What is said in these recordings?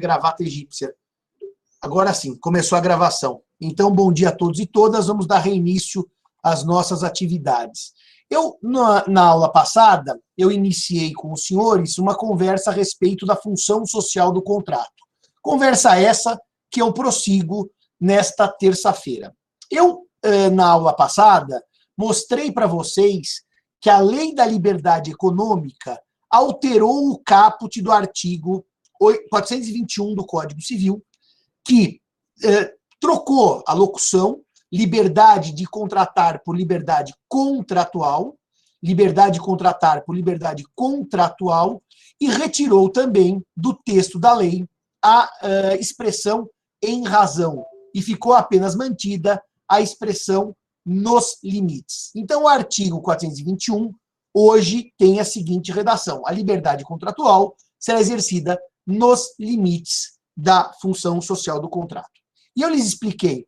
gravata egípcia. Agora sim, começou a gravação. Então, bom dia a todos e todas. Vamos dar reinício às nossas atividades. Na aula passada, eu iniciei com os senhores uma conversa a respeito da função social do contrato. Conversa essa que eu prossigo nesta terça-feira. Na aula passada, mostrei para vocês que a Lei da Liberdade Econômica alterou o caput do artigo 421 do Código Civil, que trocou a locução liberdade de contratar por liberdade contratual, liberdade de contratar por liberdade contratual, e retirou também do texto da lei a expressão em razão, e ficou apenas mantida a expressão nos limites. Então, o artigo 421 hoje tem a seguinte redação: a liberdade contratual será exercida nos limites da função social do contrato. E eu lhes expliquei,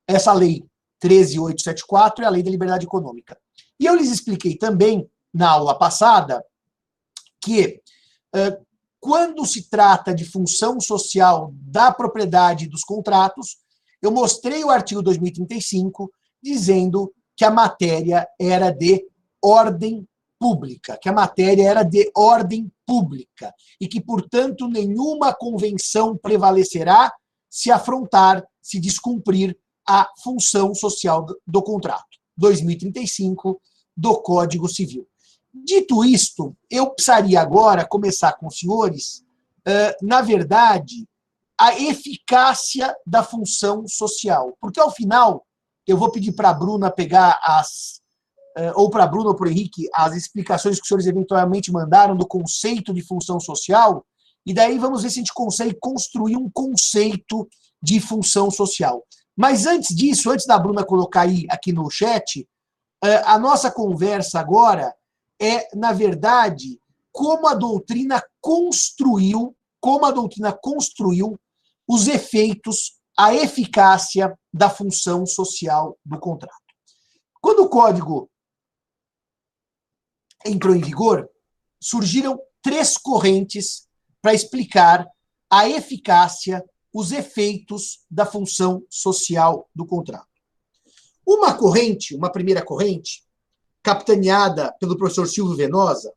essa lei 13.874 é a lei da liberdade econômica. E eu lhes expliquei também, na aula passada, que quando se trata de função social da propriedade dos contratos, eu mostrei o artigo 2035 dizendo que a matéria era de ordem pública, e que, portanto, nenhuma convenção prevalecerá se afrontar, se descumprir a função social do contrato. 2035 do Código Civil. Dito isto, eu precisaria agora começar com os senhores, na verdade, a eficácia da função social. Porque, ao final, eu vou pedir para a Bruna pegar ou para a Bruna ou para o Henrique, as explicações que os senhores eventualmente mandaram do conceito de função social, e daí vamos ver se a gente consegue construir um conceito de função social. Mas antes disso, antes da Bruna colocar aqui no chat, a nossa conversa agora é, na verdade, como a doutrina construiu os efeitos, a eficácia da função social do contrato. Quando o Código entrou em vigor, surgiram 3 correntes para explicar a eficácia, os efeitos da função social do contrato. Uma primeira corrente, capitaneada pelo professor Silvio Venosa,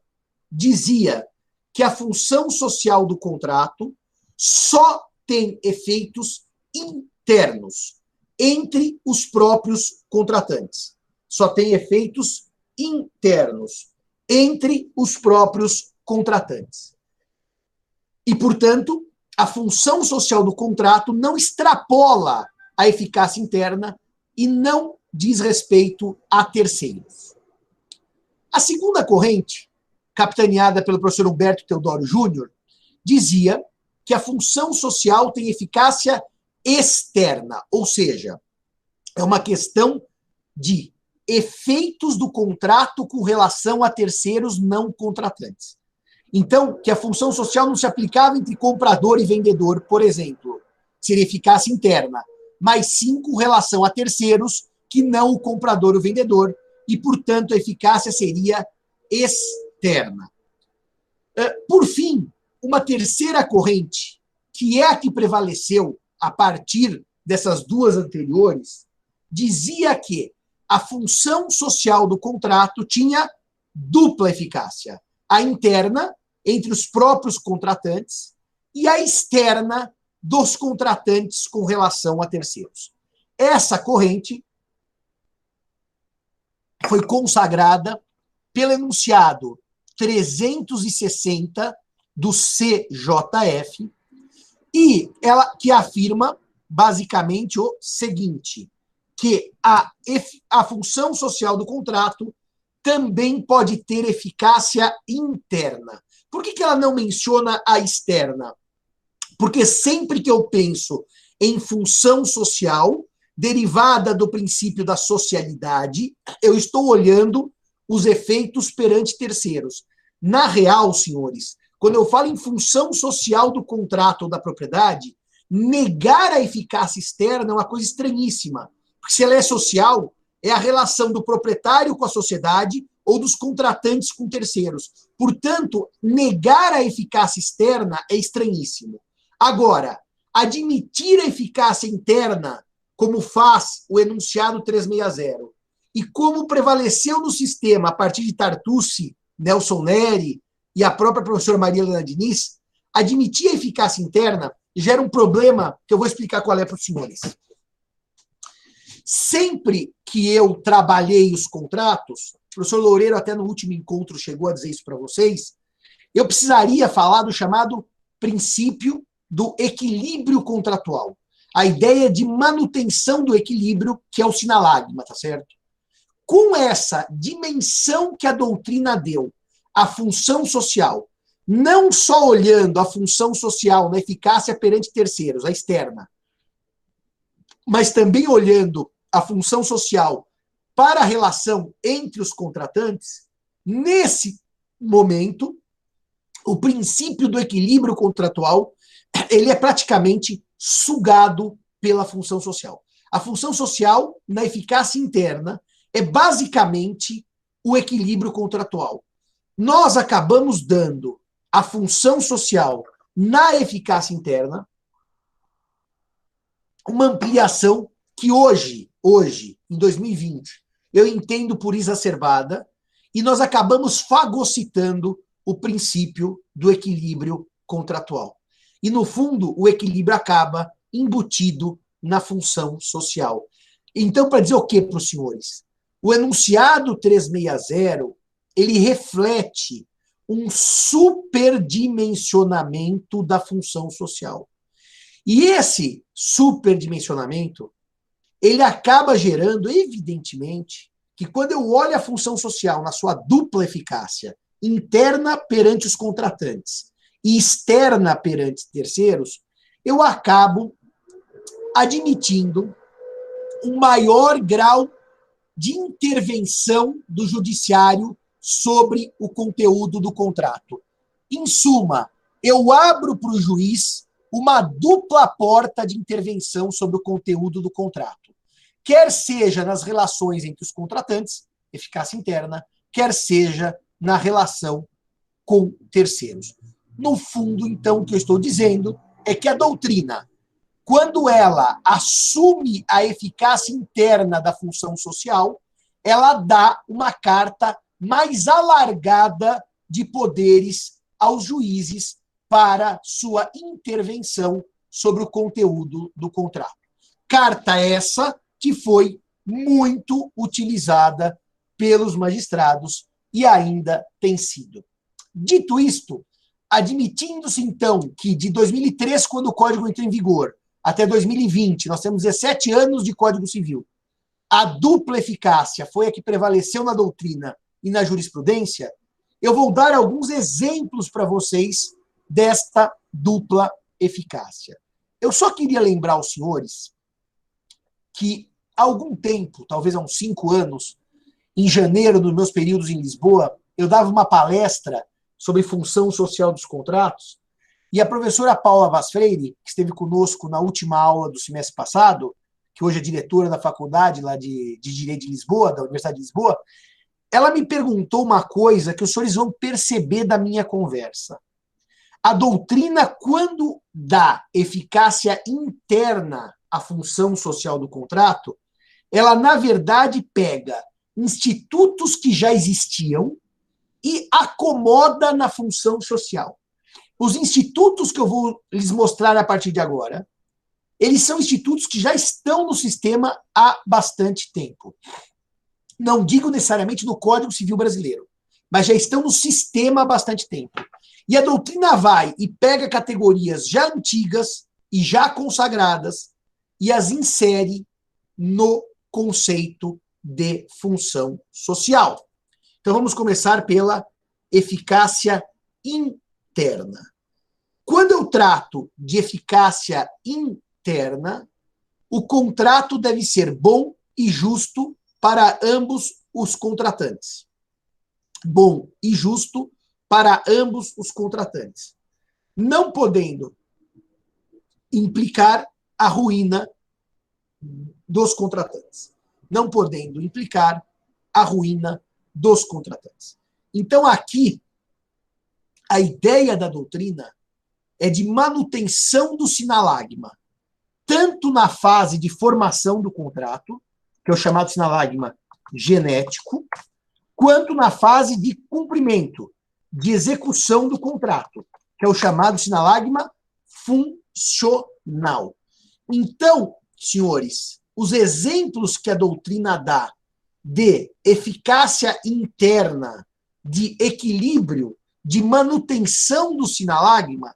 dizia que a função social do contrato só tem efeitos internos entre os próprios contratantes. Só tem efeitos internos entre os próprios contratantes. E, portanto, a função social do contrato não extrapola a eficácia interna e não diz respeito a terceiros. A segunda corrente, capitaneada pelo professor Humberto Teodoro Júnior, dizia que a função social tem eficácia externa, ou seja, é uma questão de efeitos do contrato com relação a terceiros não contratantes. Então, que a função social não se aplicava entre comprador e vendedor, por exemplo, seria eficácia interna, mas sim com relação a terceiros que não o comprador ou o vendedor, e, portanto, a eficácia seria externa. Por fim, uma terceira corrente, que é a que prevaleceu a partir dessas 2 anteriores, dizia que a função social do contrato tinha dupla eficácia: a interna, entre os próprios contratantes, e a externa dos contratantes com relação a terceiros. Essa corrente foi consagrada pelo enunciado 360 do CJF, e ela que afirma basicamente o seguinte, que a função social do contrato também pode ter eficácia interna. Por que ela não menciona a externa? Porque sempre que eu penso em função social, derivada do princípio da socialidade, eu estou olhando os efeitos perante terceiros. Na real, senhores, quando eu falo em função social do contrato ou da propriedade, negar a eficácia externa é uma coisa estranhíssima. Porque se ela é social, é a relação do proprietário com a sociedade ou dos contratantes com terceiros. Portanto, negar a eficácia externa é estranhíssimo. Agora, admitir a eficácia interna, como faz o enunciado 360, e como prevaleceu no sistema a partir de Tartucci, Nelson Neri e a própria professora Maria Helena Diniz, admitir a eficácia interna gera um problema que eu vou explicar qual é para os senhores. Sempre que eu trabalhei os contratos, o professor Loureiro até no último encontro chegou a dizer isso para vocês, eu precisaria falar do chamado princípio do equilíbrio contratual. A ideia de manutenção do equilíbrio, que é o sinalagma, tá certo? Com essa dimensão que a doutrina deu à função social, não só olhando a função social na eficácia perante terceiros, a externa, mas também olhando a função social para a relação entre os contratantes, nesse momento, o princípio do equilíbrio contratual, ele é praticamente sugado pela função social. A função social, na eficácia interna, é basicamente o equilíbrio contratual. Nós acabamos dando a função social na eficácia interna uma ampliação que hoje, em 2020, eu entendo por exacerbada, e nós acabamos fagocitando o princípio do equilíbrio contratual. E, no fundo, o equilíbrio acaba embutido na função social. Então, para dizer o que para os senhores? O enunciado 360, ele reflete um superdimensionamento da função social. E esse superdimensionamento, ele acaba gerando, evidentemente, que quando eu olho a função social na sua dupla eficácia, interna perante os contratantes e externa perante terceiros, eu acabo admitindo um maior grau de intervenção do judiciário sobre o conteúdo do contrato. Em suma, eu abro para o juiz uma dupla porta de intervenção sobre o conteúdo do contrato, quer seja nas relações entre os contratantes, eficácia interna, quer seja na relação com terceiros. No fundo, então, o que eu estou dizendo é que a doutrina, quando ela assume a eficácia interna da função social, ela dá uma carta mais alargada de poderes aos juízes para sua intervenção sobre o conteúdo do contrato. Carta essa que foi muito utilizada pelos magistrados e ainda tem sido. Dito isto, admitindo-se, então, que de 2003, quando o Código entrou em vigor, até 2020, nós temos 17 anos de Código Civil, a dupla eficácia foi a que prevaleceu na doutrina e na jurisprudência, eu vou dar alguns exemplos para vocês desta dupla eficácia. Eu só queria lembrar aos senhores que há algum tempo, talvez há uns 5 anos, em janeiro, nos meus períodos em Lisboa, eu dava uma palestra sobre função social dos contratos, e a professora Paula Vaz Freire, que esteve conosco na última aula do semestre passado, que hoje é diretora da faculdade lá de Direito de Lisboa, da Universidade de Lisboa, ela me perguntou uma coisa que os senhores vão perceber da minha conversa. A doutrina, quando dá eficácia interna à função social do contrato, ela, na verdade, pega institutos que já existiam e acomoda na função social. Os institutos que eu vou lhes mostrar a partir de agora, eles são institutos que já estão no sistema há bastante tempo. Não digo necessariamente no Código Civil Brasileiro, mas já estão no sistema há bastante tempo. E a doutrina vai e pega categorias já antigas e já consagradas e as insere no conceito de função social. Então vamos começar pela eficácia interna. Quando eu trato de eficácia interna, o contrato deve ser bom e justo para ambos os contratantes. Bom e justo para ambos os contratantes, não podendo implicar a ruína dos contratantes. Não podendo implicar a ruína dos contratantes. Então, aqui, a ideia da doutrina é de manutenção do sinalagma, tanto na fase de formação do contrato, que é o chamado sinalagma genético, quanto na fase de cumprimento, de execução do contrato, que é o chamado sinalagma funcional. Então, senhores, os exemplos que a doutrina dá de eficácia interna, de equilíbrio, de manutenção do sinalagma,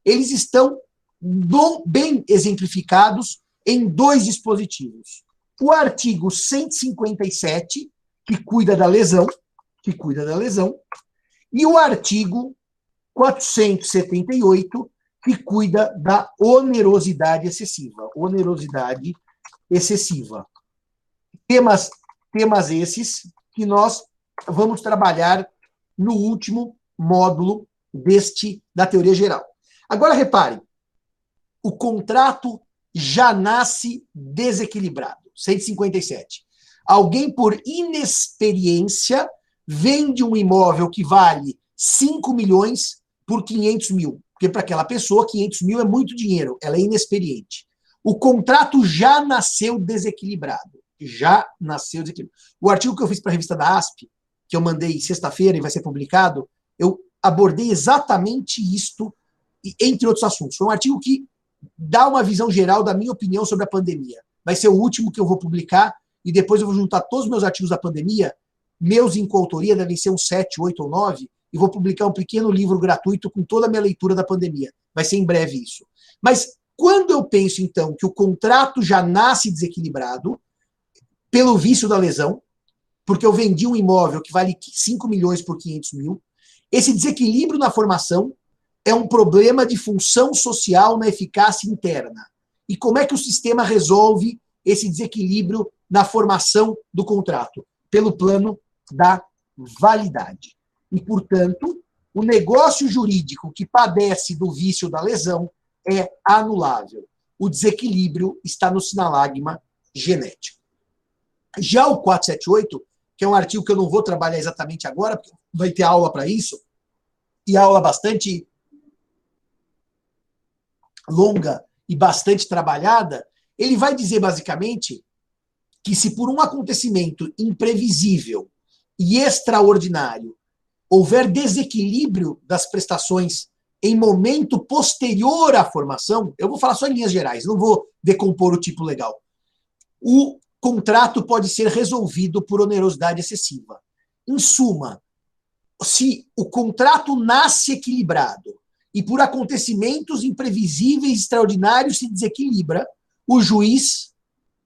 eles estão bem exemplificados em 2 dispositivos. O artigo 157, que cuida da lesão, e o artigo 478, que cuida da onerosidade excessiva. Temas esses que nós vamos trabalhar no último módulo da teoria geral. Agora, reparem, o contrato já nasce desequilibrado. 157. Alguém, por inexperiência, vende um imóvel que vale 5 milhões por 500 mil. Porque para aquela pessoa, 500 mil é muito dinheiro. Ela é inexperiente. O contrato já nasceu desequilibrado. O artigo que eu fiz para a revista da ASP, que eu mandei sexta-feira e vai ser publicado, eu abordei exatamente isto, entre outros assuntos. Foi um artigo que dá uma visão geral da minha opinião sobre a pandemia. Vai ser o último que eu vou publicar, e depois eu vou juntar todos os meus artigos da pandemia, meus em coautoria, devem ser uns 7, 8 ou 9, e vou publicar um pequeno livro gratuito com toda a minha leitura da pandemia. Vai ser em breve isso. Mas quando eu penso, então, que o contrato já nasce desequilibrado, pelo vício da lesão, porque eu vendi um imóvel que vale 5 milhões por 500 mil, esse desequilíbrio na formação é um problema de função social na eficácia interna. E como é que o sistema resolve esse desequilíbrio na formação do contrato? Pelo plano da validade. E, portanto, o negócio jurídico que padece do vício da lesão é anulável. O desequilíbrio está no sinalagma genético. Já o 478, que é um artigo que eu não vou trabalhar exatamente agora, porque vai ter aula para isso, e aula bastante longa e bastante trabalhada, ele vai dizer basicamente que se por um acontecimento imprevisível e extraordinário houver desequilíbrio das prestações em momento posterior à formação, eu vou falar só em linhas gerais, não vou decompor o tipo legal, o contrato pode ser resolvido por onerosidade excessiva. Em suma, se o contrato nasce equilibrado e por acontecimentos imprevisíveis e extraordinários se desequilibra, o juiz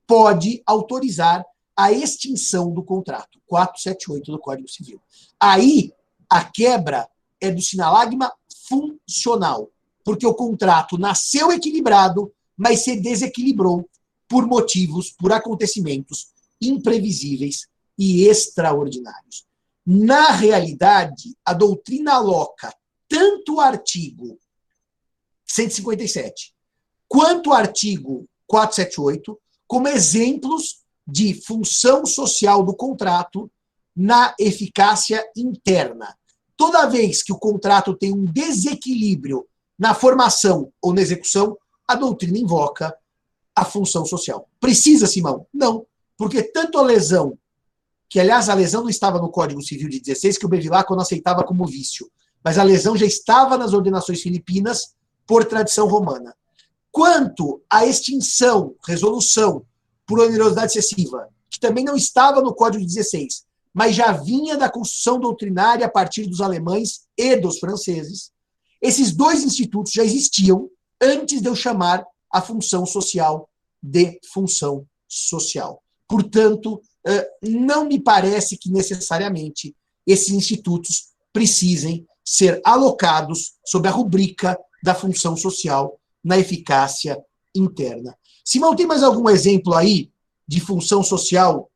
pode autorizar a extinção do contrato. 478 do Código Civil. Aí, a quebra é do sinalagma funcional, porque o contrato nasceu equilibrado, mas se desequilibrou por motivos, por acontecimentos imprevisíveis e extraordinários. Na realidade, a doutrina aloca tanto o artigo 157 quanto o artigo 478 como exemplos de função social do contrato na eficácia interna. Toda vez que o contrato tem um desequilíbrio na formação ou na execução, a doutrina invoca a função social. Precisa, Simão? Não, porque tanto a lesão, que aliás a lesão não estava no Código Civil de 16, que o Bevilacqua não aceitava como vício, mas a lesão já estava nas ordenações filipinas por tradição romana. Quanto à extinção, resolução por onerosidade excessiva, que também não estava no Código de 16, mas já vinha da construção doutrinária a partir dos alemães e dos franceses, esses 2 institutos já existiam antes de eu chamar a função social de função social. Portanto, não me parece que necessariamente esses institutos precisem ser alocados sob a rubrica da função social na eficácia interna. Simão, tem mais algum exemplo aí de função social?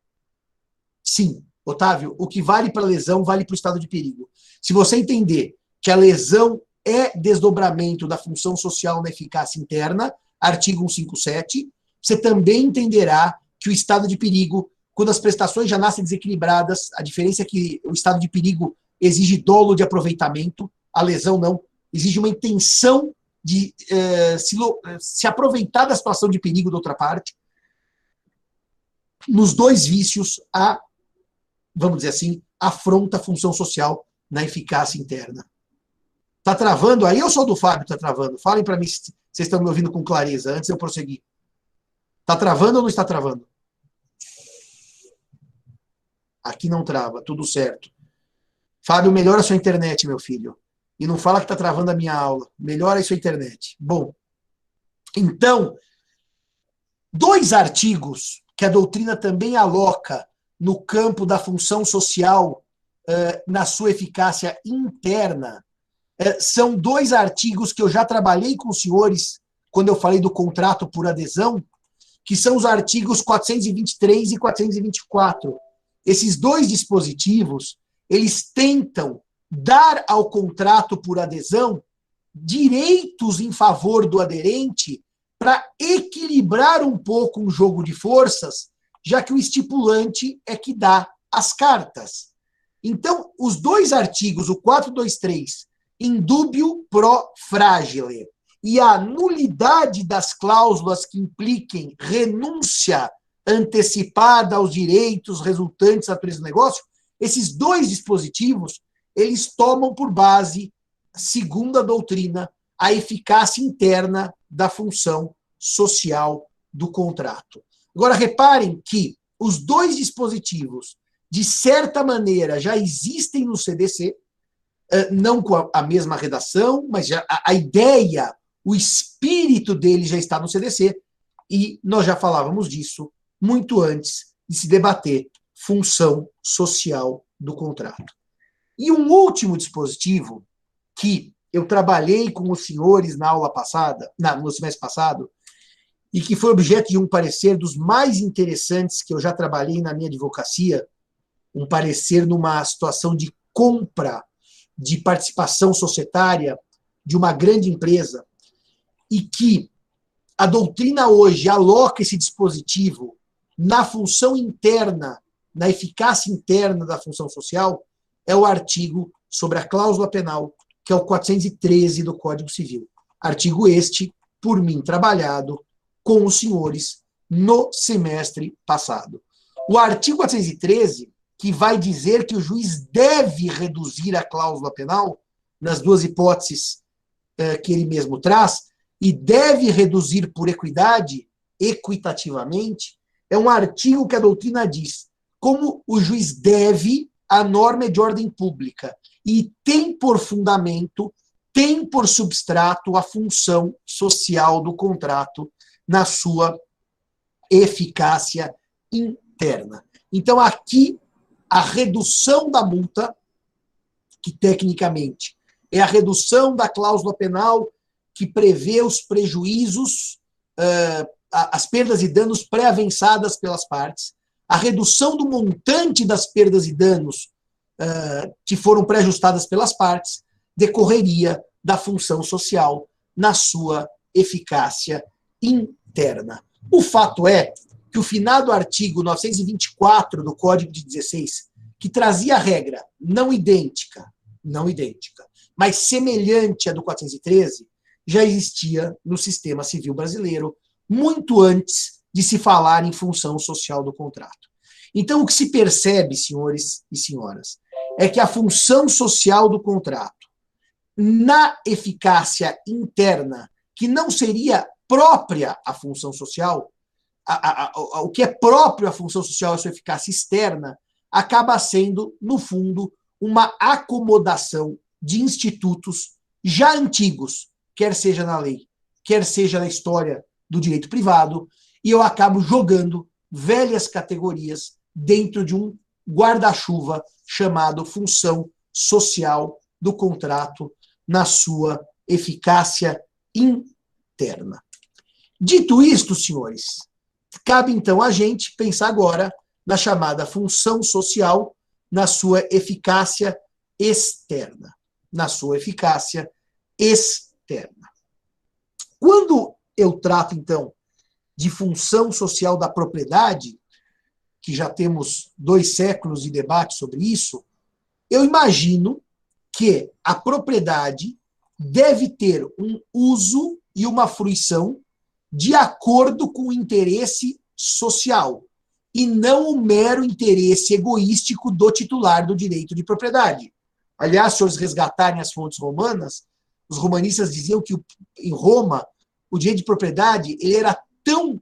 Sim, Otávio, o que vale para a lesão vale para o estado de perigo. Se você entender que a lesão é desdobramento da função social na eficácia interna, artigo 157, você também entenderá que o estado de perigo, quando as prestações já nascem desequilibradas, a diferença é que o estado de perigo exige dolo de aproveitamento, a lesão não, exige uma intenção de se aproveitar da situação de perigo da outra parte. Nos dois vícios, vamos dizer assim, afronta a função social na eficácia interna. Está travando aí ou só do Fábio está travando? Falem para mim se vocês estão me ouvindo com clareza, antes de eu prosseguir. Está travando ou não está travando? Aqui não trava, tudo certo. Fábio, melhora a sua internet, meu filho. E não fala que está travando a minha aula. Melhora a sua internet. Bom, então, dois artigos que a doutrina também aloca no campo da função social na sua eficácia interna, são dois artigos que eu já trabalhei com os senhores quando eu falei do contrato por adesão, que são os artigos 423 e 424. Esses dois dispositivos, eles tentam dar ao contrato por adesão direitos em favor do aderente para equilibrar um pouco um jogo de forças, já que o estipulante é que dá as cartas. Então, os dois artigos, o 423, indubio pro fragile, e a nulidade das cláusulas que impliquem renúncia antecipada aos direitos resultantes da natureza do negócio, esses dois dispositivos, eles tomam por base, segundo a doutrina, a eficácia interna da função social do contrato. Agora, reparem que os dois dispositivos, de certa maneira, já existem no CDC, não com a mesma redação, mas já a ideia, o espírito dele já está no CDC, e nós já falávamos disso muito antes de se debater função social do contrato. E um último dispositivo que eu trabalhei com os senhores na aula passada, no semestre passado, e que foi objeto de um parecer dos mais interessantes que eu já trabalhei na minha advocacia, um parecer numa situação de compra de participação societária de uma grande empresa, e que a doutrina hoje aloca esse dispositivo na função interna, na eficácia interna da função social, é o artigo sobre a cláusula penal, que é o 413 do Código Civil. Artigo este, por mim, trabalhado com os senhores no semestre passado. O artigo 413, que vai dizer que o juiz deve reduzir a cláusula penal, nas duas hipóteses que ele mesmo traz, e deve reduzir por equidade, equitativamente, é um artigo que a doutrina diz como o juiz deve, a norma é de ordem pública, e tem por fundamento, tem por substrato a função social do contrato na sua eficácia interna. Então, aqui, a redução da multa, que tecnicamente é a redução da cláusula penal que prevê os prejuízos, as perdas e danos pré-avençadas pelas partes, a redução do montante das perdas e danos que foram pré-ajustadas pelas partes, decorreria da função social na sua eficácia interna. O fato é que o finado artigo 924 do Código de 16, que trazia a regra não idêntica, mas semelhante à do 413, já existia no sistema civil brasileiro muito antes de se falar em função social do contrato. Então, o que se percebe, senhores e senhoras, é que a função social do contrato, na eficácia interna, que não seria própria à função social, o que é próprio à função social, a sua eficácia externa, acaba sendo, no fundo, uma acomodação de institutos já antigos, quer seja na lei, quer seja na história do direito privado, e eu acabo jogando velhas categorias dentro de um guarda-chuva chamado função social do contrato na sua eficácia interna. Dito isto, senhores, cabe então a gente pensar agora na chamada função social na sua eficácia externa. Na sua eficácia externa. Quando eu trato, então, de função social da propriedade, que já temos 2 séculos de debate sobre isso, eu imagino que a propriedade deve ter um uso e uma fruição de acordo com o interesse social, e não o mero interesse egoístico do titular do direito de propriedade. Aliás, se vocês resgatarem as fontes romanas, os romanistas diziam que em Roma o direito de propriedade ele era tão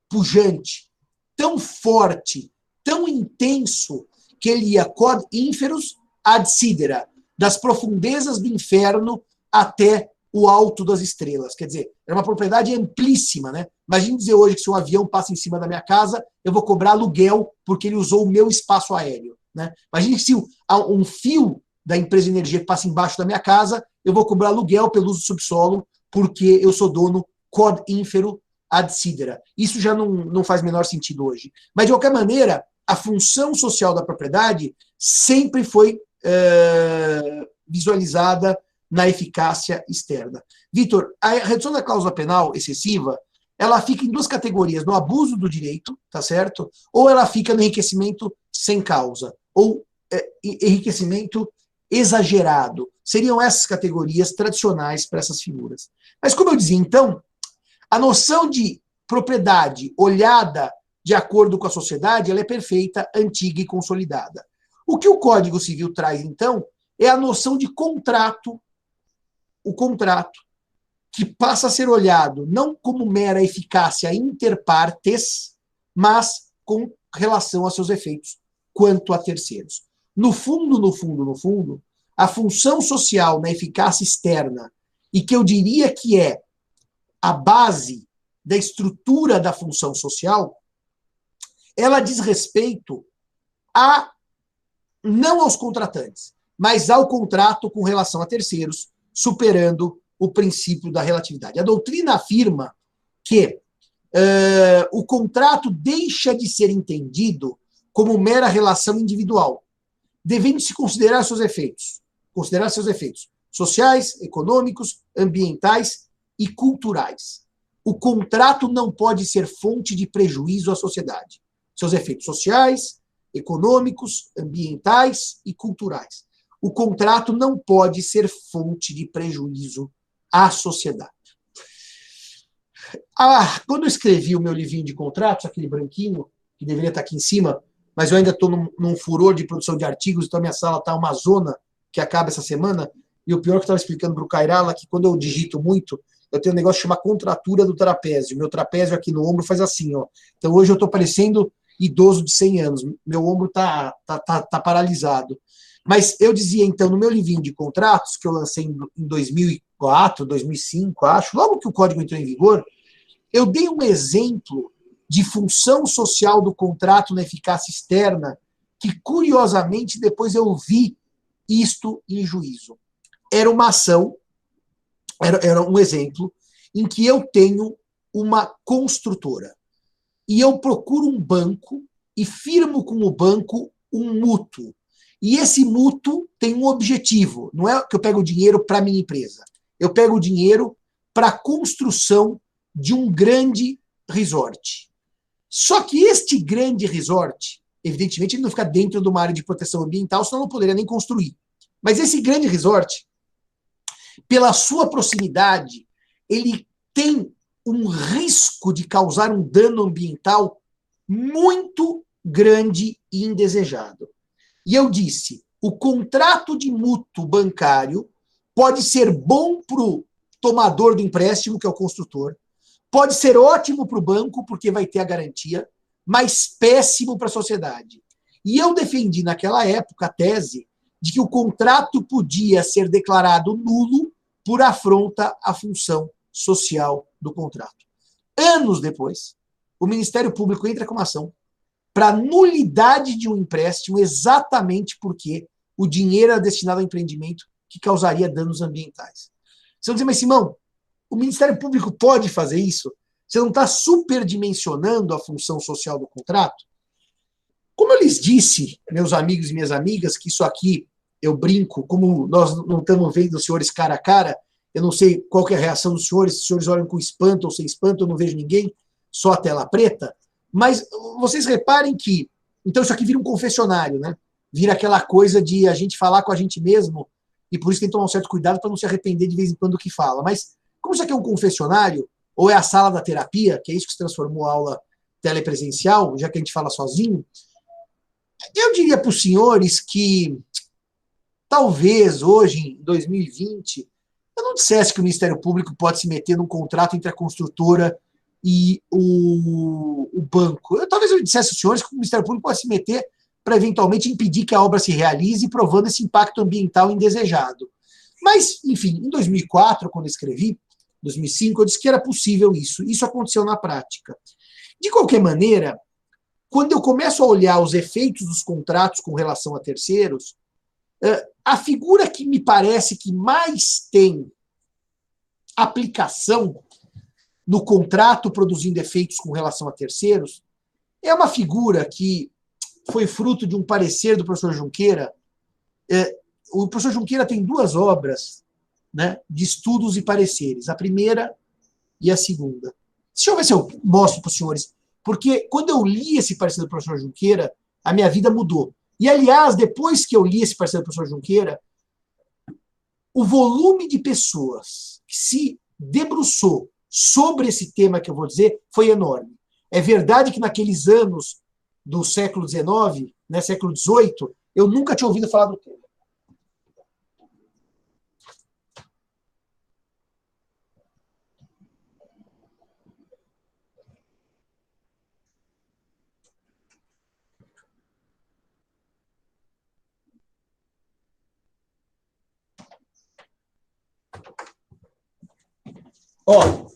pujante, tão forte, tão intenso, que ele ia quod inferus ad sidera, das profundezas do inferno até o alto das estrelas. Quer dizer, era uma propriedade amplíssima, né? Imagine dizer hoje que se um avião passa em cima da minha casa, eu vou cobrar aluguel porque ele usou o meu espaço aéreo, né? Imagine se um fio da empresa de energia que passa embaixo da minha casa, eu vou cobrar aluguel pelo uso do subsolo porque eu sou dono quod infero ad sidera. Isso já não faz menor sentido hoje. Mas, de qualquer maneira, a função social da propriedade sempre foi visualizada na eficácia externa. Vitor, a redução da cláusula penal excessiva, ela fica em duas categorias, no abuso do direito, tá certo? Ou ela fica no enriquecimento sem causa, ou enriquecimento exagerado. Seriam essas categorias tradicionais para essas figuras. Mas, como eu dizia, então, a noção de propriedade olhada de acordo com a sociedade, ela é perfeita, antiga e consolidada. O que o Código Civil traz, então, é a noção de contrato, o contrato, que passa a ser olhado não como mera eficácia inter partes, mas com relação a seus efeitos quanto a terceiros. No fundo, a função social na eficácia externa, e que eu diria que é a base da estrutura da função social, ela diz respeito não aos contratantes, mas ao contrato com relação a terceiros, superando o princípio da relatividade. A doutrina afirma que o contrato deixa de ser entendido como mera relação individual, devendo se considerar seus efeitos sociais, econômicos, ambientais e culturais. O contrato não pode ser fonte de prejuízo à sociedade. Seus efeitos sociais, econômicos, ambientais e culturais. O contrato não pode ser fonte de prejuízo à sociedade. Quando eu escrevi o meu livrinho de contratos, aquele branquinho, que deveria estar aqui em cima, mas eu ainda estou num furor de produção de artigos, então a minha sala está uma zona que acaba essa semana, e o pior que eu estava explicando para o Cairala, que quando eu digito muito, eu tenho um negócio que chama contratura do trapézio. Meu trapézio aqui no ombro faz assim, ó. Então hoje eu estou parecendo idoso de 100 anos. Meu ombro está paralisado. Mas eu dizia, então, no meu livrinho de contratos, que eu lancei em 2004, 2005, acho, logo que o código entrou em vigor, eu dei um exemplo de função social do contrato na eficácia externa, que, curiosamente, depois eu vi isto em juízo. Era uma ação, era um exemplo, em que eu tenho uma construtora. E eu procuro um banco e firmo com o banco um mútuo. E esse mútuo tem um objetivo. Não é que eu pego o dinheiro para a minha empresa. Eu pego o dinheiro para a construção de um grande resort. Só que este grande resort, evidentemente, ele não fica dentro de uma área de proteção ambiental, senão eu não poderia nem construir. Mas esse grande resort, pela sua proximidade, ele tem um risco de causar um dano ambiental muito grande e indesejado. E eu disse, o contrato de mútuo bancário pode ser bom para o tomador do empréstimo, que é o construtor, pode ser ótimo para o banco, porque vai ter a garantia, mas péssimo para a sociedade. E eu defendi naquela época a tese de que o contrato podia ser declarado nulo por afronta à função social do contrato. Anos depois, o Ministério Público entra com uma ação para nulidade de um empréstimo, exatamente porque o dinheiro era destinado ao empreendimento que causaria danos ambientais. Você vai dizer, mas Simão, o Ministério Público pode fazer isso? Você não está superdimensionando a função social do contrato? Como eu lhes disse, meus amigos e minhas amigas, que isso aqui, eu brinco, como nós não estamos vendo os senhores cara a cara, eu não sei qual que é a reação dos senhores, se os senhores olham com espanto ou sem espanto, eu não vejo ninguém, só a tela preta, mas vocês reparem que, então isso aqui vira um confessionário, né? Vira aquela coisa de a gente falar com a gente mesmo e por isso tem que tomar um certo cuidado para não se arrepender de vez em quando do que fala. Mas, como isso aqui é um confessionário, ou é a sala da terapia, que é isso que se transformou a aula telepresencial, já que a gente fala sozinho, eu diria para os senhores que talvez hoje, em 2020, eu não dissesse que o Ministério Público pode se meter num contrato entre a construtora e o banco. Talvez eu dissesse aos senhores que o Ministério Público pode se meter para eventualmente impedir que a obra se realize, provando esse impacto ambiental indesejado. Mas, enfim, em 2004, quando eu escrevi, 2005, eu disse que era possível isso. Isso aconteceu na prática. De qualquer maneira, quando eu começo a olhar os efeitos dos contratos com relação a terceiros, a figura que me parece que mais tem aplicação no contrato produzindo efeitos com relação a terceiros é uma figura que foi fruto de um parecer do professor Junqueira. O professor Junqueira tem duas obras, né, de estudos e pareceres, a primeira e a segunda. Deixa eu ver se eu mostro para os senhores, porque quando eu li esse parecer do professor Junqueira, a minha vida mudou. E, aliás, depois que eu li esse parecer do professor Junqueira, o volume de pessoas que se debruçou sobre esse tema que eu vou dizer foi enorme. É verdade que naqueles anos do século XIX, né, século XVIII, eu nunca tinha ouvido falar do tema.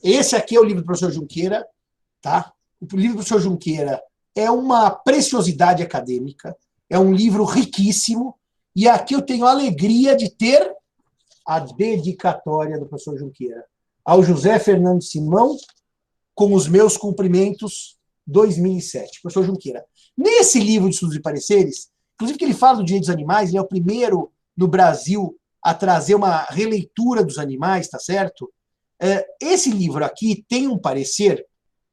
Esse aqui é o livro do professor Junqueira, tá? O livro do professor Junqueira é uma preciosidade acadêmica, é um livro riquíssimo, e aqui eu tenho a alegria de ter a dedicatória do professor Junqueira ao José Fernando Simão, com os meus cumprimentos, 2007. Professor Junqueira. Nesse livro de estudos e pareceres, inclusive que ele fala do direito dos animais, ele é o primeiro no Brasil a trazer uma releitura dos animais, tá certo? Esse livro aqui tem um parecer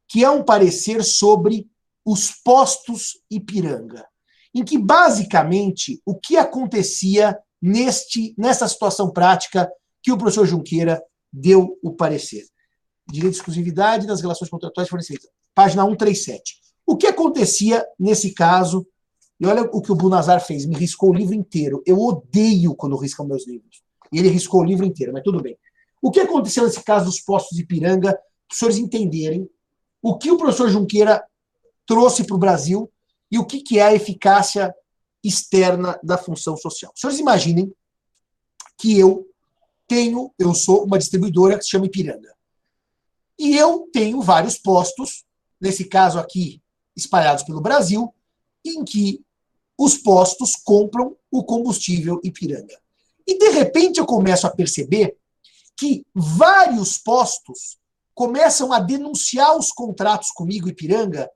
que é um parecer sobre os postos Ipiranga, em que, basicamente, o que acontecia nessa situação prática que o professor Junqueira deu o parecer. Direito de exclusividade das relações contratuais fornecidas. Página 137. O que acontecia nesse caso? E olha o que o Bunazar fez, me riscou o livro inteiro. Eu odeio quando riscam meus livros. E ele riscou o livro inteiro, mas tudo bem. O que aconteceu nesse caso dos postos Ipiranga, para os senhores entenderem o que o professor Junqueira trouxe para o Brasil e o que é a eficácia externa da função social. Os senhores imaginem que eu sou uma distribuidora que se chama Ipiranga. E eu tenho vários postos, nesse caso aqui, espalhados pelo Brasil, em que os postos compram o combustível Ipiranga. E, de repente, eu começo a perceber que vários postos começam a denunciar os contratos comigo, Ipiranga,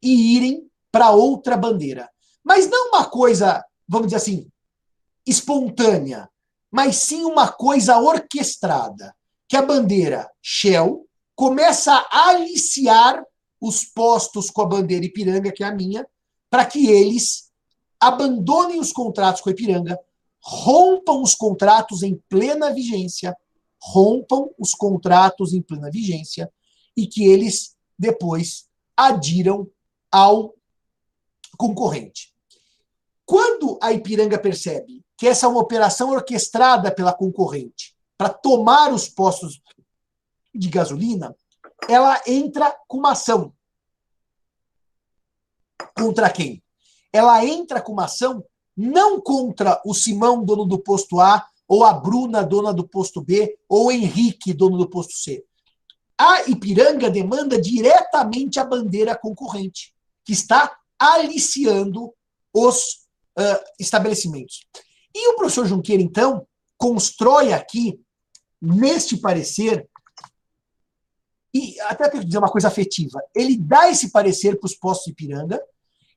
e irem para outra bandeira. Mas não uma coisa, vamos dizer assim, espontânea, mas sim uma coisa orquestrada, que a bandeira Shell começa a aliciar os postos com a bandeira Ipiranga, que é a minha, para que eles abandonem os contratos com a Ipiranga, rompam os contratos em plena vigência, e que eles depois adiram ao concorrente. Quando a Ipiranga percebe que essa é uma operação orquestrada pela concorrente para tomar os postos de gasolina, ela entra com uma ação. Contra quem? Ela entra com uma ação não contra o Simão, dono do posto A, ou a Bruna, dona do posto B, ou o Henrique, dono do posto C. A Ipiranga demanda diretamente a bandeira concorrente, que está aliciando os estabelecimentos. E o professor Junqueira, então, constrói aqui, neste parecer, e até quero dizer uma coisa afetiva, ele dá esse parecer para os postos Ipiranga,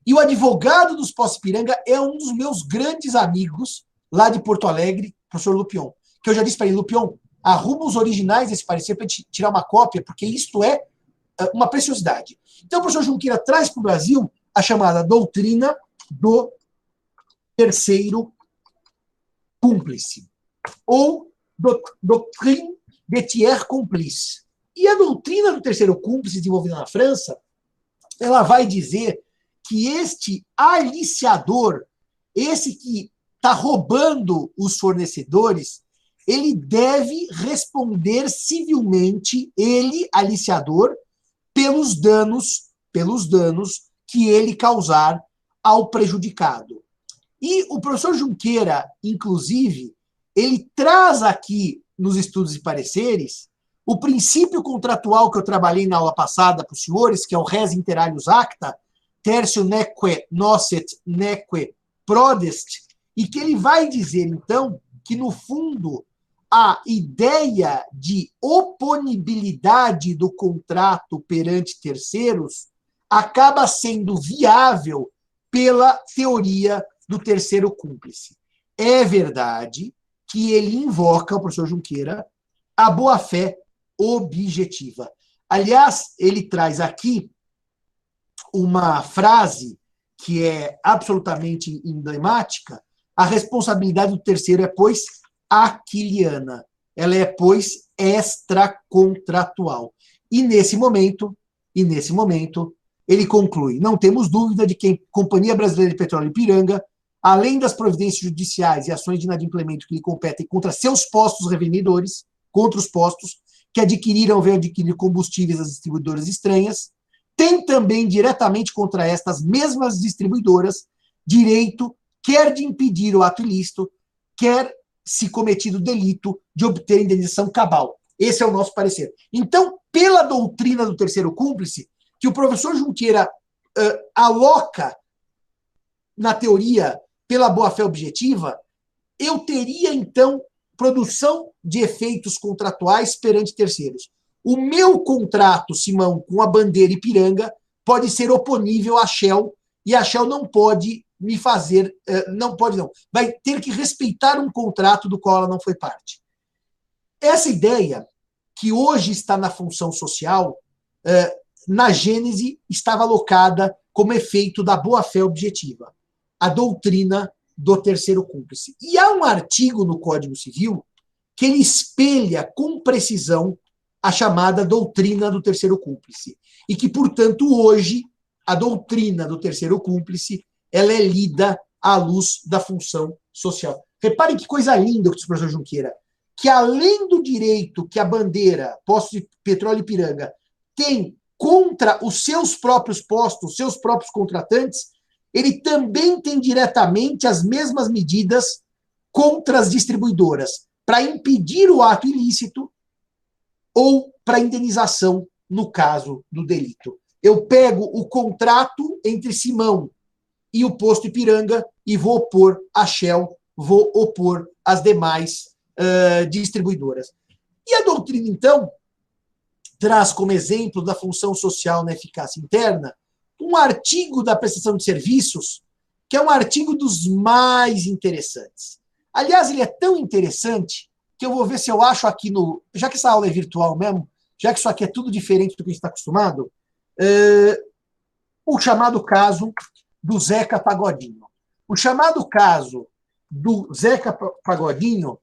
e o advogado dos postos Ipiranga é um dos meus grandes amigos, lá de Porto Alegre, professor Lupion, que eu já disse para ele, Lupion, arruma os originais desse parecer para tirar uma cópia, porque isto é uma preciosidade. Então, o professor Junqueira traz para o Brasil a chamada doutrina do terceiro cúmplice. ou Doctrine de tiers complice. E a doutrina do terceiro cúmplice, desenvolvida na França, ela vai dizer que este aliciador, esse que está roubando os fornecedores, ele deve responder civilmente, ele, aliciador, pelos danos que ele causar ao prejudicado. E o professor Junqueira, inclusive, ele traz aqui nos estudos e pareceres o princípio contratual que eu trabalhei na aula passada para os senhores, que é o res inter alios acta, tertio neque nocet neque prodest, e que ele vai dizer, então, que, no fundo, a ideia de oponibilidade do contrato perante terceiros acaba sendo viável pela teoria do terceiro cúmplice. É verdade que ele invoca, o professor Junqueira, a boa-fé objetiva. Aliás, ele traz aqui uma frase que é absolutamente emblemática: a responsabilidade do terceiro é, pois, aquiliana. Ela é, pois, extracontratual. E nesse momento, ele conclui: não temos dúvida de que a Companhia Brasileira de Petróleo Ipiranga, além das providências judiciais e ações de inadimplemento que lhe competem contra seus postos revendedores, contra os postos que adquiriram ou veio adquirir combustíveis às distribuidoras estranhas, tem também diretamente contra estas mesmas distribuidoras direito quer de impedir o ato ilícito, quer, se cometido delito, de obter indenização cabal. Esse é o nosso parecer. Então, pela doutrina do terceiro cúmplice, que o professor Junqueira aloca na teoria pela boa-fé objetiva, eu teria, então, produção de efeitos contratuais perante terceiros. O meu contrato, Simão, com a bandeira Ipiranga, pode ser oponível à Shell, e a Shell não pode me fazer, vai ter que respeitar um contrato do qual ela não foi parte. Essa ideia, que hoje está na função social, na Gênese estava alocada como efeito da boa-fé objetiva, a doutrina do terceiro cúmplice. E há um artigo no Código Civil que ele espelha com precisão a chamada doutrina do terceiro cúmplice. E que, portanto, hoje, a doutrina do terceiro cúmplice ela é lida à luz da função social. Reparem que coisa linda o que diz o professor Junqueira, que além do direito que a bandeira, Poços de Petróleo Ipiranga, tem contra os seus próprios postos, os seus próprios contratantes, ele também tem diretamente as mesmas medidas contra as distribuidoras, para impedir o ato ilícito ou para indenização no caso do delito. Eu pego o contrato entre Simão e o posto Ipiranga e vou opor a Shell, vou opor as demais distribuidoras. E a doutrina, então, traz como exemplo da função social na eficácia interna um artigo da prestação de serviços, que é um artigo dos mais interessantes. Aliás, ele é tão interessante que eu vou ver se eu acho aqui no... Já que essa aula é virtual mesmo, já que isso aqui é tudo diferente do que a gente está acostumado, o chamado caso do Zeca Pagodinho. O chamado caso do Zeca Pagodinho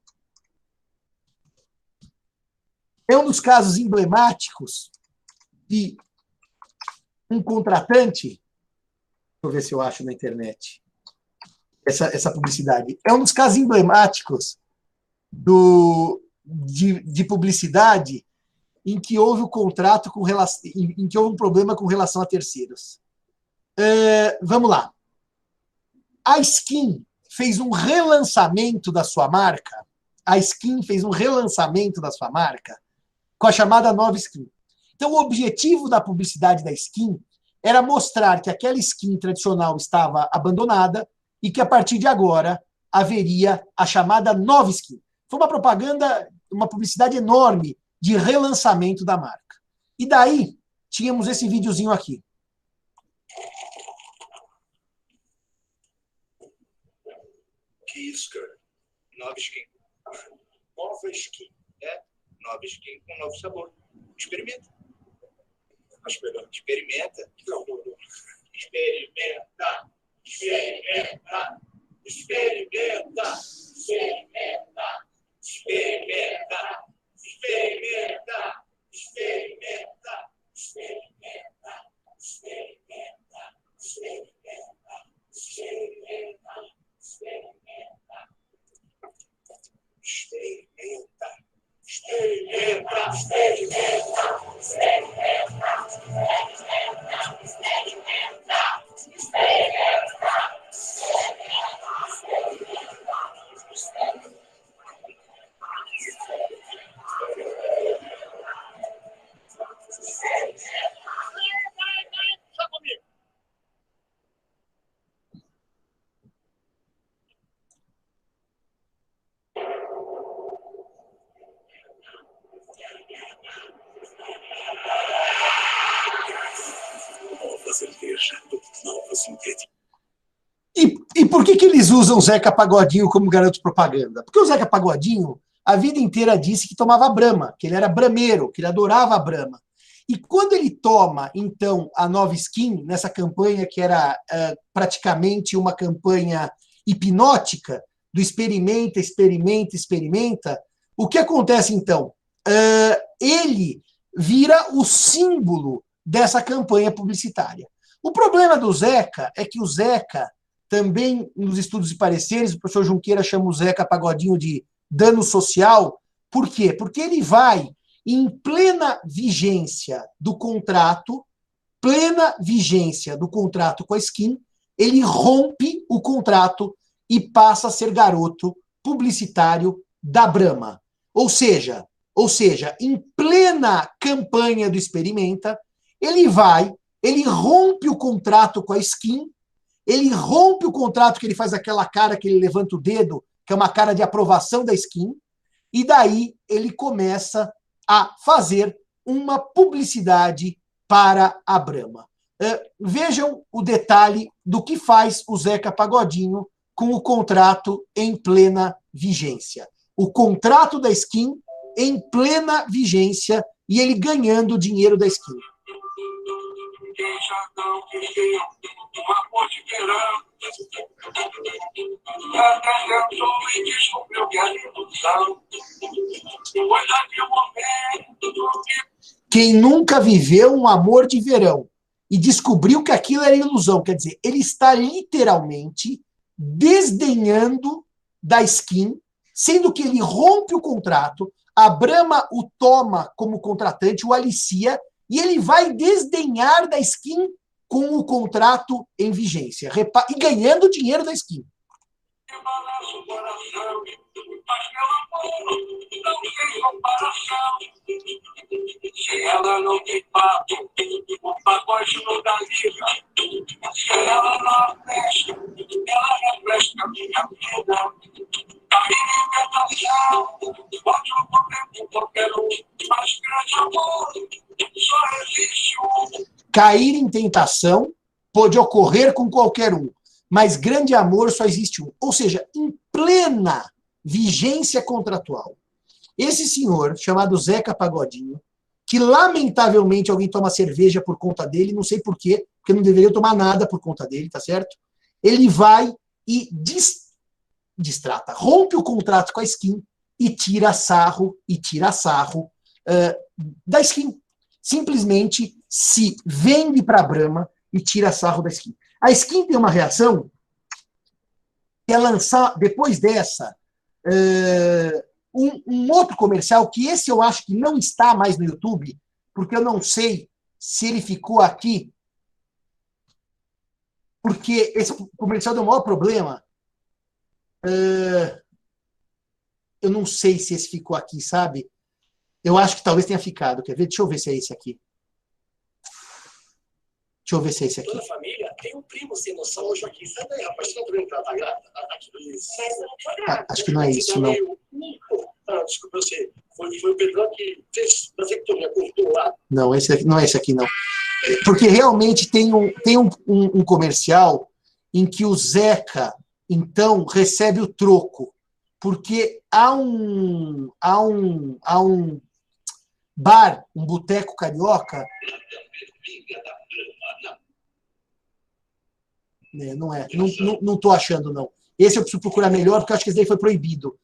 é um dos casos emblemáticos de um contratante. Deixa eu ver se eu acho na internet essa publicidade. É um dos casos emblemáticos de publicidade em que houve o contrato em que houve um problema com relação a terceiros. Vamos lá. A Skin fez um relançamento da sua marca. A Skin fez um relançamento da sua marca com a chamada nova Skin. Então, o objetivo da publicidade da Skin era mostrar que aquela Skin tradicional estava abandonada e que, a partir de agora, haveria a chamada nova Skin. Foi uma propaganda, uma publicidade enorme de relançamento da marca. E daí, tínhamos esse videozinho aqui. Que isso, cara? Nova Skin. Nova Skin. Nova Skin com novo sabor. Experimenta. Experimenta. Experimenta. Experimenta. Experimenta. Experimenta. experimenta, experimenta, experimenta, experimenta, experimenta, experimenta, experimenta, experimenta, experimenta, experimenta, experimenta, E por que eles usam o Zeca Pagodinho como garoto propaganda? Porque o Zeca Pagodinho, a vida inteira disse que tomava Brahma, que ele era brameiro, que ele adorava a Brahma. E quando ele toma, então, a nova skin, nessa campanha que era praticamente uma campanha hipnótica, do experimenta, experimenta, experimenta, o que acontece, então? Ele vira o símbolo dessa campanha publicitária. O problema do Zeca é que o Zeca, também nos estudos e pareceres, o professor Junqueira chama o Zeca Pagodinho de dano social. Por quê? Porque ele vai, em plena vigência do contrato com a skin, ele rompe o contrato e passa a ser garoto publicitário da Brahma. Ou seja, em plena campanha do Experimenta, ele rompe o contrato com a skin, ele rompe o contrato que ele faz aquela cara que ele levanta o dedo, que é uma cara de aprovação da skin, e daí ele começa a fazer uma publicidade para a Brahma. Vejam o detalhe do que faz o Zeca Pagodinho com o contrato em plena vigência. O contrato da skin em plena vigência e ele ganhando o dinheiro da skin. Quem já não viveu um amor de verão, até tentou e descobriu que era ilusão. Pois havia um momento que... Quem nunca viveu um amor de verão e descobriu que aquilo era ilusão, quer dizer, ele está literalmente desdenhando da skin, sendo que ele rompe o contrato, a Brahma o toma como contratante, o alicia, e ele vai desdenhar da skin com o contrato em vigência, e ganhando dinheiro da skin. Balança o coração, mas pelo amor, não tem comparação. Se ela não tem papo, o pagode não dá liga. Se ela não presta, ela refresca a minha vida. Cair em tentação, pode ocorrer com qualquer um, mas grande amor, só existe um. Cair em tentação pode ocorrer com qualquer um, mas grande amor só existe um. Ou seja, em plena vigência contratual. Esse senhor, chamado Zeca Pagodinho, que lamentavelmente alguém toma cerveja por conta dele, não sei por quê, porque não deveria tomar nada por conta dele, tá certo? Ele vai e distrata, rompe o contrato com a skin e tira sarro da skin. Simplesmente se vende para a Brahma e tira sarro da skin. A skin tem uma reação que é lançar, depois dessa, um outro comercial, que esse eu acho que não está mais no YouTube, porque eu não sei se ele ficou aqui, porque esse comercial deu o maior problema. Eu não sei se esse ficou aqui, sabe? Eu acho que talvez tenha ficado. Quer ver? Deixa eu ver se é esse aqui. Deixa eu ver se é esse aqui. Toda a família tem um primo sem noção, o Joaquim. Sai daí, rapaz, você não primo tá grávida? Acho que não é isso, não. Desculpa, eu sei. Foi o Pedrão que fez vasectomia, cortou lá. Não, esse aqui, não é esse aqui, não. Porque realmente tem um comercial em que o Zeca, então, recebe o troco. Porque há um bar, um boteco carioca. Não é, não estou achando, não. Esse eu preciso procurar melhor, porque eu acho que esse daí foi proibido.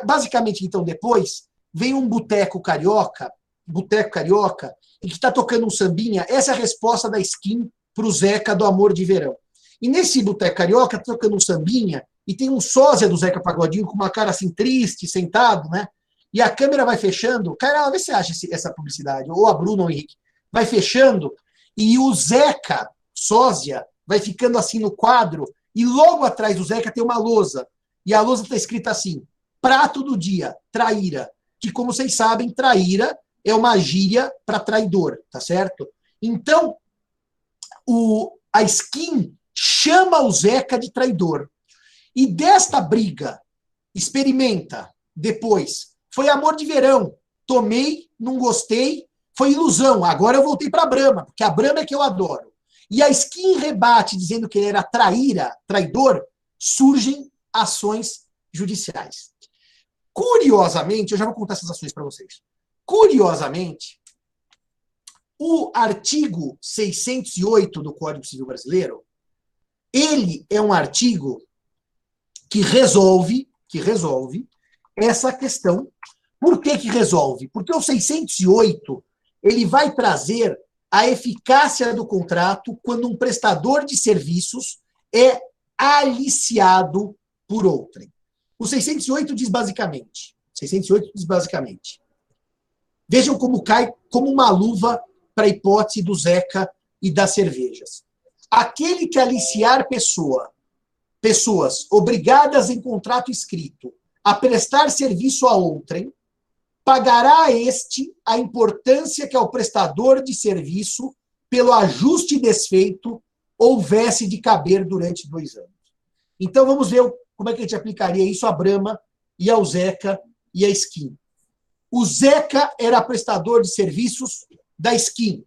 Basicamente, então, depois, vem um boteco carioca, e que está tocando um sambinha. Essa é a resposta da Skin para o Zeca do Amor de Verão. E nesse boteco carioca, tá tocando um sambinha, e tem um sósia do Zeca Pagodinho com uma cara assim triste, sentado, né? E a câmera vai fechando. Cara, vê se você acha essa publicidade, ou a Bruna ou o Henrique. Vai fechando, e o Zeca, sósia, vai ficando assim no quadro, e logo atrás do Zeca tem uma lousa. E a lousa está escrita assim: prato do dia, traíra. Que, como vocês sabem, traíra é uma gíria para traidor, tá certo? Então, a Skin chama o Zeca de traidor. E desta briga, experimenta depois. Foi amor de verão. Tomei, não gostei, foi ilusão. Agora eu voltei para a Brahma, porque a Brahma é que eu adoro. E a Skin rebate dizendo que ele era traidor, surgem ações judiciais. Curiosamente, eu já vou contar essas ações para vocês. Curiosamente, o artigo 608 do Código Civil Brasileiro, ele é um artigo que resolve essa questão. Por que resolve? Porque o 608, ele vai trazer a eficácia do contrato quando um prestador de serviços é aliciado por outrem. O 608 diz basicamente, vejam como cai como uma luva para a hipótese do Zeca e das cervejas. Aquele que aliciar pessoas obrigadas em contrato escrito a prestar serviço a outrem, pagará a este a importância que ao prestador de serviço, pelo ajuste desfeito, houvesse de caber durante 2 anos. Então vamos ver como é que a gente aplicaria isso à Brahma e ao Zeca e à Skin. O Zeca era prestador de serviços da Skin.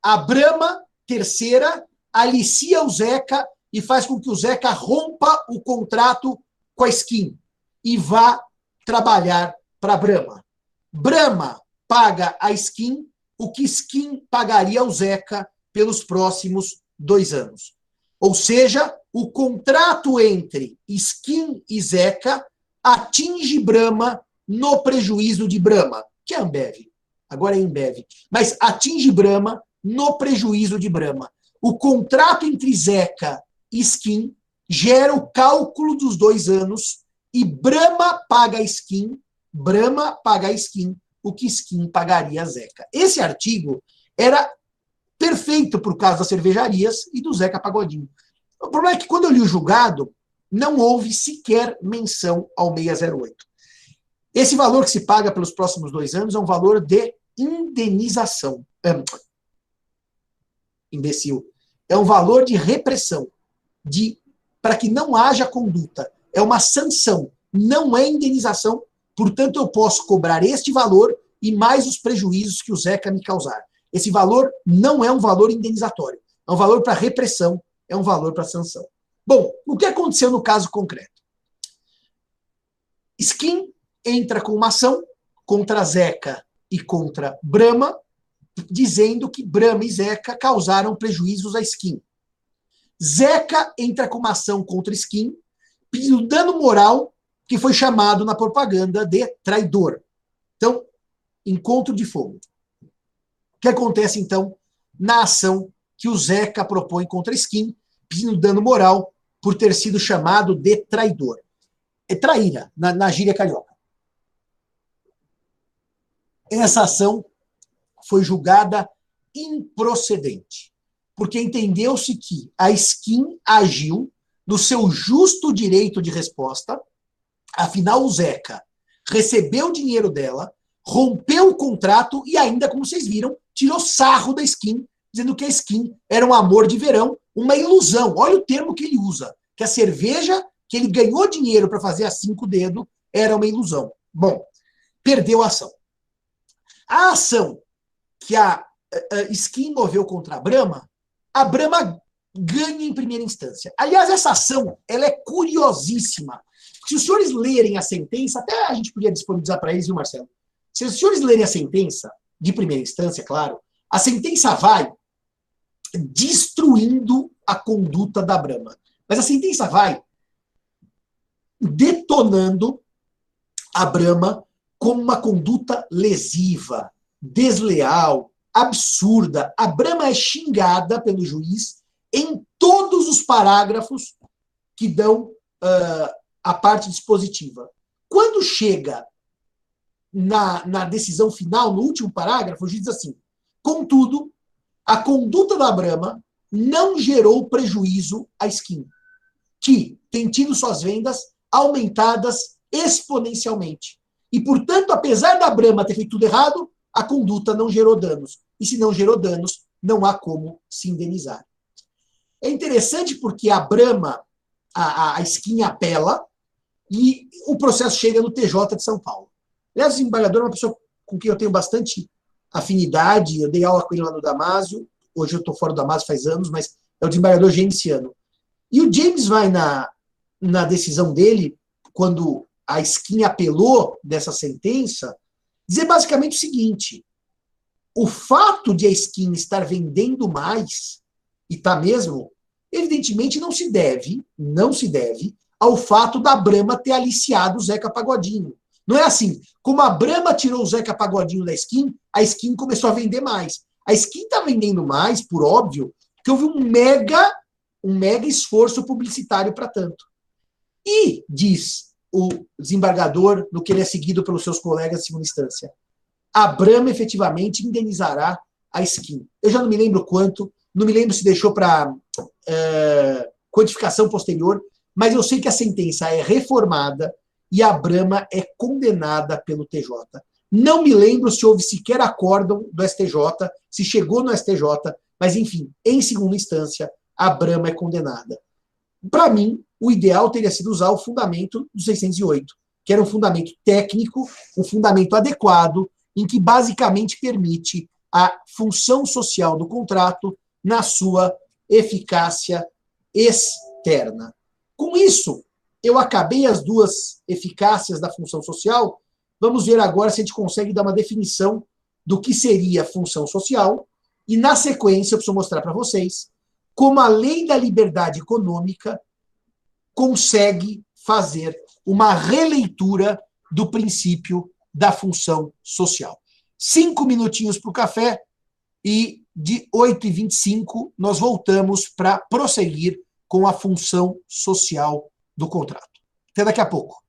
A Brahma, terceira, alicia o Zeca e faz com que o Zeca rompa o contrato com a Skin e vá trabalhar para a Brahma. Brahma paga a Skin o que Skin pagaria ao Zeca pelos próximos 2 anos. Ou seja, o contrato entre Skin e Zeca atinge Brahma no prejuízo de Brahma, que é Ambev, agora é Embev, mas atinge Brahma no prejuízo de Brahma. O contrato entre Zeca e Skin gera o cálculo dos 2 anos e Brahma paga a Skin o que Skin pagaria a Zeca. Esse artigo era perfeito para o caso das cervejarias e do Zeca Pagodinho. O problema é que quando eu li o julgado, não houve sequer menção ao 608. Esse valor que se paga pelos próximos 2 anos é um valor de indenização. Imbecil. É um valor de repressão, para que não haja conduta. É uma sanção, não é indenização. Portanto, eu posso cobrar este valor e mais os prejuízos que o Zeca me causar. Esse valor não é um valor indenizatório. É um valor para repressão, é um valor para sanção. Bom, o que aconteceu no caso concreto? Skin entra com uma ação contra Zeca e contra Brahma, dizendo que Brahma e Zeca causaram prejuízos à Skin. Zeca entra com uma ação contra Skin, pedindo dano moral, que foi chamado na propaganda de traidor. Então, encontro de fogo. O que acontece, então, na ação que o Zeca propõe contra Skin, pedindo dano moral por ter sido chamado de traidor? É traíra, na gíria carioca. Essa ação foi julgada improcedente, porque entendeu-se que a Skin agiu no seu justo direito de resposta. Afinal, o Zeca recebeu o dinheiro dela, rompeu o contrato e ainda, como vocês viram, tirou sarro da Skin, dizendo que a Skin era um amor de verão, uma ilusão. Olha o termo que ele usa, que a cerveja que ele ganhou dinheiro para fazer a 5 dedos era uma ilusão. Bom, perdeu a ação. A ação que a Skin moveu contra a Brahma ganha em primeira instância. Aliás, essa ação ela é curiosíssima. Se os senhores lerem a sentença, até a gente podia disponibilizar para eles, viu, Marcelo? Se os senhores lerem a sentença, de primeira instância, claro, a sentença vai destruindo a conduta da Brahma. Mas a sentença vai detonando a Brahma como uma conduta lesiva, desleal, absurda. A Brahma é xingada pelo juiz em todos os parágrafos que dão a parte dispositiva. Quando chega na decisão final, no último parágrafo, o juiz diz assim: contudo, a conduta da Brahma não gerou prejuízo à Skin, que tem tido suas vendas aumentadas exponencialmente. E, portanto, apesar da Brahma ter feito tudo errado, a conduta não gerou danos. E se não gerou danos, não há como se indenizar. É interessante porque a Brahma, a Skin apela, e o processo chega no TJ de São Paulo. Aliás, o desembargador é uma pessoa com quem eu tenho bastante afinidade, eu dei aula com ele lá no Damásio, hoje eu estou fora do Damásio faz anos, mas é o desembargador jamesiano. E o James vai na decisão dele, quando a Skin apelou dessa sentença, dizer basicamente o seguinte: o fato de a Skin estar vendendo mais, e está mesmo, evidentemente não se deve ao fato da Brahma ter aliciado o Zeca Pagodinho. Não é assim, como a Brahma tirou o Zeca Pagodinho da Skin, a Skin começou a vender mais. A Skin está vendendo mais, por óbvio, porque houve um mega esforço publicitário para tanto. E, diz o desembargador, no que ele é seguido pelos seus colegas de segunda instância, a Brahma efetivamente indenizará a Skin. Eu já não me lembro quanto, não me lembro se deixou para quantificação posterior, mas eu sei que a sentença é reformada e a Brahma é condenada pelo TJ. Não me lembro se houve sequer acórdão do STJ, se chegou no STJ, mas, enfim, em segunda instância, a Brahma é condenada. Para mim, o ideal teria sido usar o fundamento do 608, que era um fundamento técnico, um fundamento adequado, em que basicamente permite a função social do contrato na sua eficácia externa. Com isso, eu acabei as duas eficácias da função social. Vamos ver agora se a gente consegue dar uma definição do que seria função social. E, na sequência, eu preciso mostrar para vocês como a lei da liberdade econômica consegue fazer uma releitura do princípio da função social. 5 minutinhos para o café e de 8h25 nós voltamos para prosseguir com a função social do contrato. Até daqui a pouco.